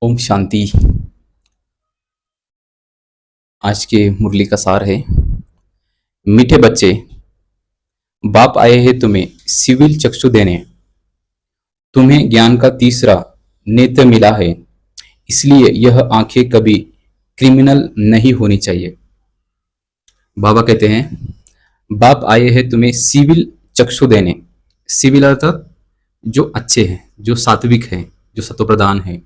ओम शांति। आज के मुरली का सार है, मीठे बच्चे, बाप आए हैं तुम्हें सिविल चक्षु देने। तुम्हें ज्ञान का तीसरा नेत्र मिला है, इसलिए यह आंखें कभी क्रिमिनल नहीं होनी चाहिए। बाबा कहते हैं, बाप आए हैं तुम्हें सिविल चक्षु देने। सिविल अर्थात जो अच्छे हैं, जो सात्विक हैं, जो सत्वप्रधान हैं।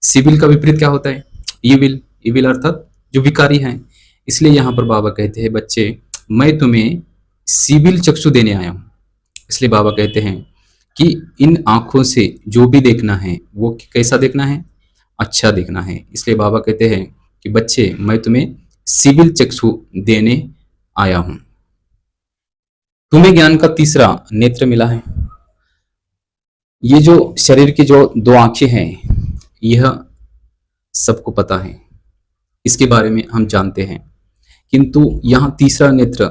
सिविल का विपरीत क्या होता है? ईविल। ईविल अर्थात जो विकारी हैं। इसलिए यहाँ पर बाबा कहते हैं, बच्चे मैं तुम्हें सिविल चक्षु देने आया हूँ। इसलिए बाबा कहते हैं कि इन आंखों से जो भी देखना है वो कैसा देखना है? अच्छा देखना है। इसलिए बाबा कहते हैं कि बच्चे मैं तुम्हें सिविल चक्षु देने आया हूँ। तुम्हें ज्ञान का तीसरा नेत्र मिला है। ये जो शरीर की जो दो आंखें हैं, यह सबको पता है, इसके बारे में हम जानते हैं, किंतु यहाँ तीसरा नेत्र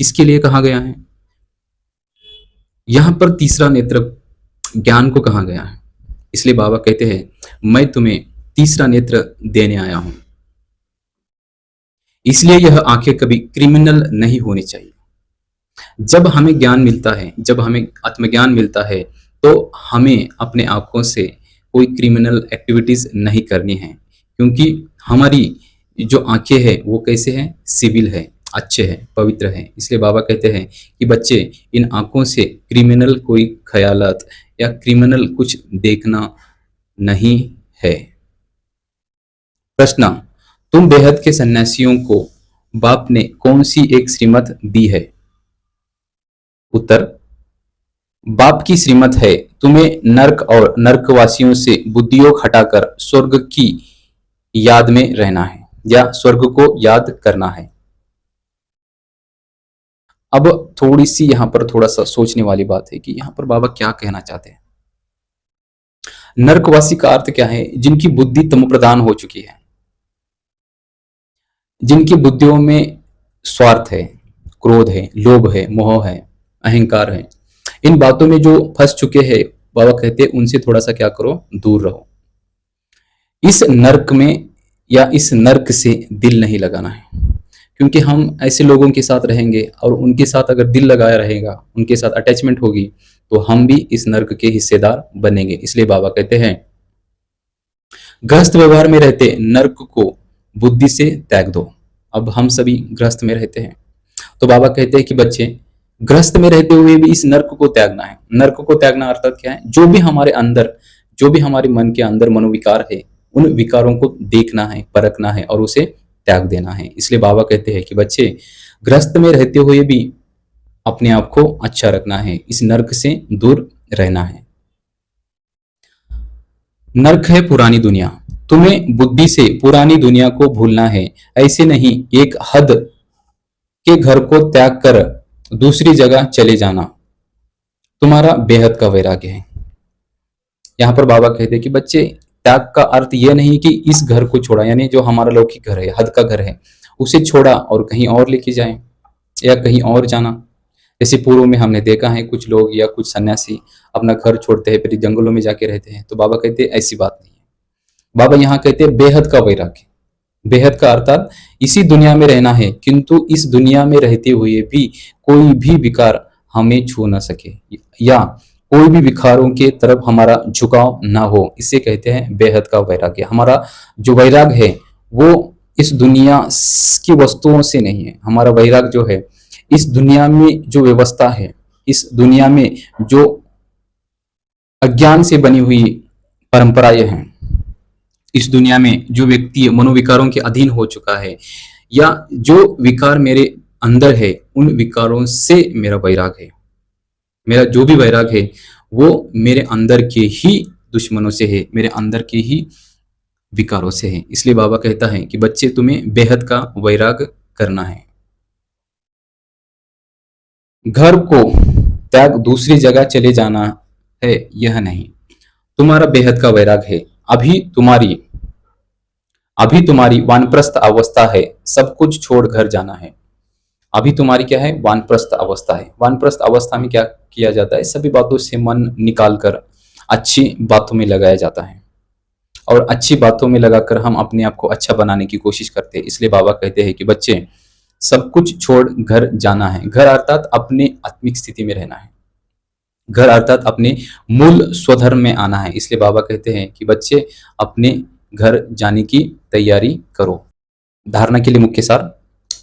किसके लिए कहा गया है? यहाँ पर तीसरा नेत्र ज्ञान को कहा गया है। इसलिए बाबा कहते हैं, मैं तुम्हें तीसरा नेत्र देने आया हूं। इसलिए यह आंखें कभी क्रिमिनल नहीं होनी चाहिए। जब हमें ज्ञान मिलता है, जब हमें आत्मज्ञान मिलता है, तो हमें अपने आंखों से कोई क्रिमिनल एक्टिविटीज नहीं करनी है, क्योंकि हमारी जो आंखें हैं वो कैसे हैं? सिविल है, अच्छे हैं, पवित्र हैं। इसलिए बाबा कहते हैं कि बच्चे इन आंखों से क्रिमिनल कोई ख्यालात या क्रिमिनल कुछ देखना नहीं है। प्रश्न, तुम बेहद के सन्यासियों को बाप ने कौन सी एक श्रीमत दी है? उत्तर, बाप की श्रीमत है तुम्हें नर्क और नर्कवासियों से बुद्धियोग हटाकर स्वर्ग की याद में रहना है या स्वर्ग को याद करना है। अब थोड़ी सी यहाँ पर थोड़ा सा सोचने वाली बात है कि यहाँ पर बाबा क्या कहना चाहते हैं। नर्कवासी का अर्थ क्या है? जिनकी बुद्धि तमो प्रधान हो चुकी है, जिनकी बुद्धियों में स्वार्थ है, क्रोध है, लोभ है, मोह है, अहंकार है, इन बातों में जो फंस चुके हैं, बाबा कहते हैं उनसे थोड़ा सा क्या करो? दूर रहो। इस नर्क में या इस नर्क से दिल नहीं लगाना है, क्योंकि हम ऐसे लोगों के साथ रहेंगे और उनके साथ अगर दिल लगाया रहेगा, उनके साथ अटैचमेंट होगी, तो हम भी इस नर्क के हिस्सेदार बनेंगे। इसलिए बाबा कहते हैं, गृहस्थ व्यवहार में रहते नर्क को बुद्धि से त्याग दो। अब हम सभी गृहस्थ में रहते हैं, तो बाबा कहते हैं कि बच्चे गृहस्थ में रहते हुए भी इस नर्क को त्यागना है। नर्क को त्यागना अर्थात क्या है? जो भी हमारे अंदर, जो भी हमारे मन के अंदर मनोविकार है, उन विकारों को देखना है, परखना है और उसे त्याग देना है। इसलिए बाबा कहते हैं कि बच्चे गृहस्थ में रहते हुए भी अपने आप को अच्छा रखना है, इस नर्क से दूर रहना है। नर्क है पुरानी दुनिया, तुम्हें बुद्धि से पुरानी दुनिया को भूलना है। ऐसे नहीं, एक हद के घर को त्याग कर दूसरी जगह चले जाना तुम्हारा बेहद का वैराग्य है। यहाँ पर बाबा कहते हैं कि बच्चे त्याग का अर्थ यह नहीं कि इस घर को छोड़ा, यानी जो हमारा लौकिक घर है, हद का घर है, उसे छोड़ा और कहीं और लेके जाएं या कहीं और जाना। जैसे पूर्व में हमने देखा है कुछ लोग या कुछ सन्यासी अपना घर छोड़ते हैं, फिर जंगलों में जाके रहते हैं। तो बाबा कहते हैं ऐसी बात नहीं है। बाबा यहाँ कहते हैं बेहद का वैराग्य। बेहद का अर्थात इसी दुनिया में रहना है, किंतु इस दुनिया में रहते हुए भी कोई भी विकार हमें छू ना सके या कोई भी विकारों के तरफ हमारा झुकाव ना हो। इसे कहते हैं बेहद का वैराग्य। हमारा जो वैराग है वो इस दुनिया की वस्तुओं से नहीं है। हमारा वैराग जो है इस दुनिया में जो व्यवस्था है, इस दुनिया में जो अज्ञान से बनी हुई परंपराएं हैं, इस दुनिया में जो व्यक्ति मनोविकारों के अधीन हो चुका है या जो विकार मेरे अंदर है, उन विकारों से मेरा वैराग है। मेरा जो भी वैराग है वो मेरे अंदर के ही दुश्मनों से है, मेरे अंदर के ही विकारों से है। इसलिए बाबा कहता है कि बच्चे तुम्हें बेहद का वैराग करना है। घर को त्याग दूसरी जगह चले जाना है, यह नहीं। तुम्हारा बेहद का वैराग है। अभी तुम्हारी वानप्रस्थ अवस्था है, सब कुछ छोड़ घर जाना है। अभी तुम्हारी क्या है? वानप्रस्थ अवस्था है। वानप्रस्थ अवस्था में क्या किया जाता है? सभी बातों से मन निकाल कर अच्छी बातों में लगाया जाता है और अच्छी बातों में लगाकर हम अपने आप को अच्छा बनाने की कोशिश करते हैं। इसलिए बाबा कहते हैं कि बच्चे, सब कुछ छोड़ घर जाना है। घर अर्थात अपने आत्मिक स्थिति में रहना है। घर अर्थात अपने मूल स्वधर्म में आना है। इसलिए बाबा कहते हैं कि बच्चे, अपने घर जाने की तैयारी करो। धारणा के लिए मुख्य सार।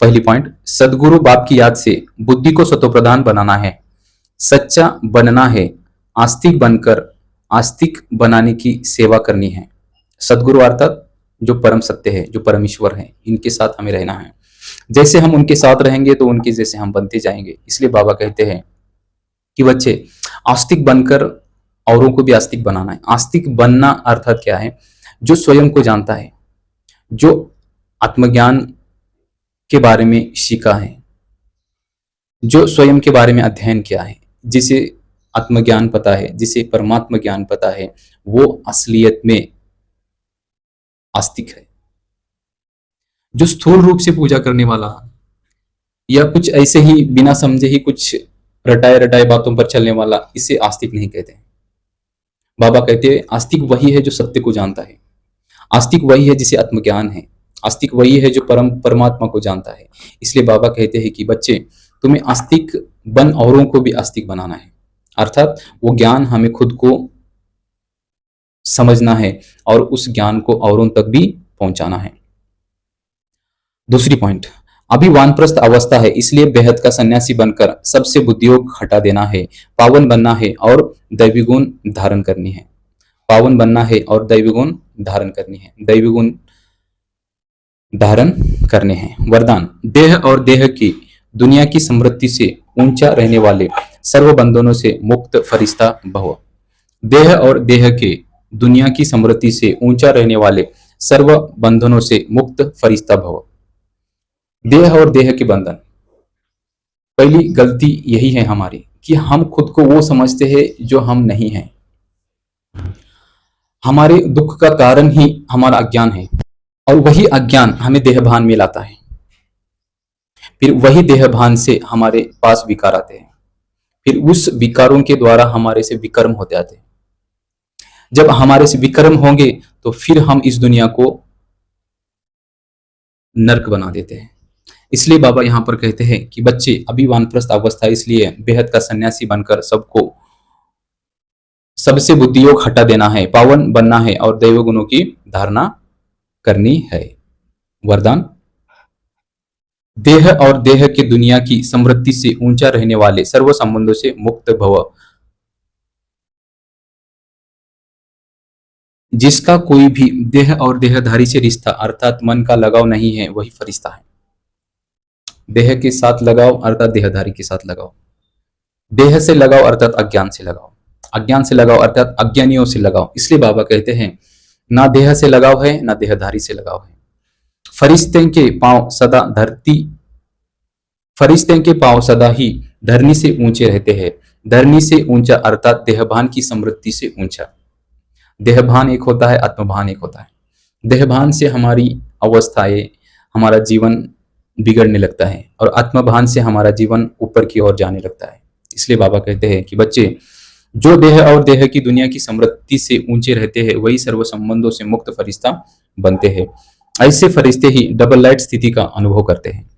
पहली पॉइंट, सदगुरु बाप की याद से बुद्धि को सतोप्रधान बनाना है, सच्चा बनना है, आस्तिक बनकर आस्तिक बनाने की सेवा करनी है। सदगुरु अर्थात जो परम सत्य है, जो परमेश्वर है, इनके साथ हमें रहना है। जैसे हम उनके साथ रहेंगे तो उनके जैसे हम बनते जाएंगे। इसलिए बाबा कहते हैं कि बच्चे, आस्तिक बनकर औरों को भी आस्तिक बनाना है। आस्तिक बनना अर्थात क्या है? जो स्वयं को जानता है, जो आत्मज्ञान के बारे में सीखा है, जो स्वयं के बारे में अध्ययन किया है, जिसे आत्मज्ञान पता है, जिसे परमात्मा ज्ञान पता है, वो असलियत में आस्तिक है। जो स्थूल रूप से पूजा करने वाला या कुछ ऐसे ही बिना समझे ही कुछ रटाए रटाए बातों पर चलने वाला, इसे आस्तिक नहीं कहते। बाबा कहते हैं आस्तिक वही है जो सत्य को जानता है। आस्तिक वही है जिसे आत्मज्ञान है। आस्तिक वही है जो परमात्मा को जानता है। इसलिए बाबा कहते हैं कि बच्चे, तुम्हें आस्तिक बन औरों को भी आस्तिक बनाना है। अर्थात वो ज्ञान हमें खुद को समझना है और उस ज्ञान को औरों तक भी पहुंचाना है। दूसरी पॉइंट, अभी वानप्रस्थ अवस्था है, इसलिए बेहद का सन्यासी बनकर सबसे बुद्धियोग हटा देना है, पावन बनना है और दैवी गुण धारण करनी है। पावन बनना है और दैवी गुण धारण करनी है। दैवी गुण धारण करने हैं। वरदान, देह और देह की दुनिया की समृद्धि से ऊंचा रहने वाले सर्व बंधनों से मुक्त फरिश्ता भव। देह और देह के दुनिया की समृद्धि से ऊंचा रहने वाले सर्व बंधनों से मुक्त फरिश्ता भव। देह और देह के बंधन, पहली गलती यही है हमारी कि हम खुद को वो समझते हैं जो हम नहीं हैं। हमारे दुख का कारण ही हमारा अज्ञान है और वही अज्ञान हमें देहभान में लाता है। फिर वही देहभान से हमारे पास विकार आते हैं। फिर उस विकारों के द्वारा हमारे से विकर्म होते आते हैं। जब हमारे से विकर्म होंगे तो फिर हम इस दुनिया को नरक बना देते हैं। इसलिए बाबा यहां पर कहते हैं कि बच्चे, अभी वानप्रस्थ अवस्था, इसलिए बेहद का सन्यासी बनकर सबको सबसे बुद्धियोग हटा देना है, पावन बनना है और दैव गुणों की धारणा करनी है। वरदान, देह और देह के दुनिया की समृद्धि से ऊंचा रहने वाले सर्व संबंधों से मुक्त भव। जिसका कोई भी देह और देहधारी से रिश्ता अर्थात मन का लगाव नहीं है, वही फरिश्ता है। देह के साथ लगाव अर्थात देहधारी के साथ लगाव। देह से लगाव अर्थात अज्ञान से लगाव। अज्ञान से लगाव अर्थात अज्ञानियों से लगाव। इसलिए बाबा कहते हैं, ना देह से लगाव है, ना देहधारी से लगाव है। फरिश्ते के पांव सदा धरती, फरिश्ते के पांव सदा ही धरनी से ऊंचे रहते हैं। धरनी से ऊंचा अर्थात देहभान की समृद्धि से ऊंचा। देहभान एक होता है, आत्मभान एक होता है। देहभान से हमारी अवस्थाएं, हमारा जीवन बिगड़ने लगता है और आत्मभान से हमारा जीवन ऊपर की ओर जाने लगता है। इसलिए बाबा कहते हैं कि बच्चे, जो देह और देह की दुनिया की समृद्धि से ऊंचे रहते हैं, वही सर्व संबंधों से मुक्त फरिश्ता बनते हैं। ऐसे फरिश्ते ही डबल लाइट स्थिति का अनुभव करते हैं।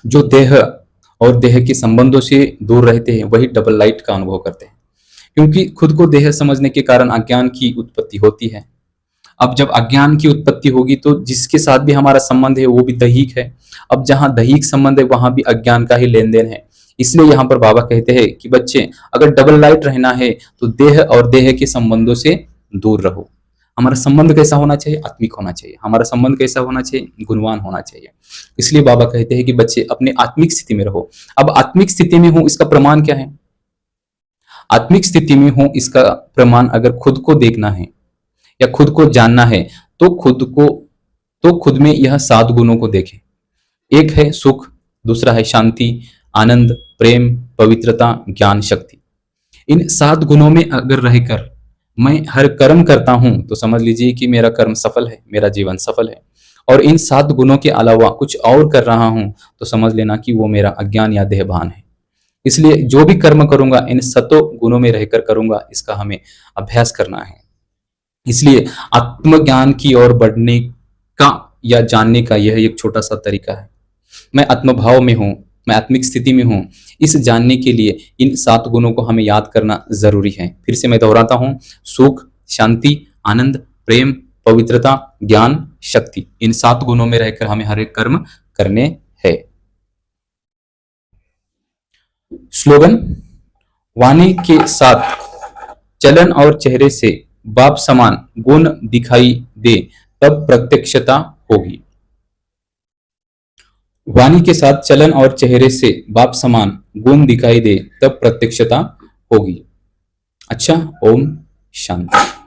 जो देह और देह के संबंधों से दूर रहते हैं, वही डबल लाइट का अनुभव करते हैं। क्योंकि खुद को देह समझने के कारण अज्ञान की उत्पत्ति होती है। अब जब अज्ञान की उत्पत्ति होगी तो जिसके साथ भी हमारा संबंध है वो भी दैहिक है। अब जहां दैहिक संबंध है वहां भी अज्ञान का ही लेन देन है। इसलिए यहाँ पर बाबा कहते हैं कि बच्चे, अगर डबल लाइट रहना है तो देह और देह के संबंधों से दूर रहो। हमारा संबंध कैसा होना चाहिए? आत्मिक होना चाहिए। हमारा संबंध कैसा होना चाहिए? गुणवान होना चाहिए। इसलिए बाबा कहते हैं कि बच्चे, अपने आत्मिक स्थिति में रहो। अब आत्मिक स्थिति में हूं, इसका प्रमाण क्या है? आत्मिक स्थिति में हूं, इसका प्रमाण अगर खुद को देखना है या खुद को जानना है तो खुद में यह 7 गुणों को देखें। एक है सुख, दूसरा है शांति, आनंद, प्रेम, पवित्रता, ज्ञान, शक्ति। इन 7 गुणों में अगर रहकर मैं हर कर्म करता हूं तो समझ लीजिए कि मेरा कर्म सफल है, मेरा जीवन सफल है। और इन 7 गुणों के अलावा कुछ और कर रहा हूं तो समझ लेना कि वो मेरा अज्ञान या देहभान है। इसलिए जो भी कर्म करूंगा इन 7 गुणों में रहकर करूंगा, इसका हमें अभ्यास करना है। इसलिए आत्मज्ञान की ओर बढ़ने का या जानने का यह एक छोटा सा तरीका है। मैं आत्मभाव में हूँ, मैं आत्मिक स्थिति में हूँ। इस जानने के लिए इन 7 गुणों को हमें याद करना ज़रूरी है। फिर से मैं दोहराता हूँ, सुख, शांति, आनंद, प्रेम, पवित्रता, ज्ञान, शक्ति। इन 7 गुणों में रहकर हमें हर एक कर्म करने हैं। स्लोगन, वाणी के साथ चलन और चेहरे से बाप समान गुण दिखाई दे तब प्रत्यक्षता होगी। वाणी के साथ चलन और चेहरे से बाप समान गुण दिखाई दे तब प्रत्यक्षता होगी। अच्छा, ओम शांति।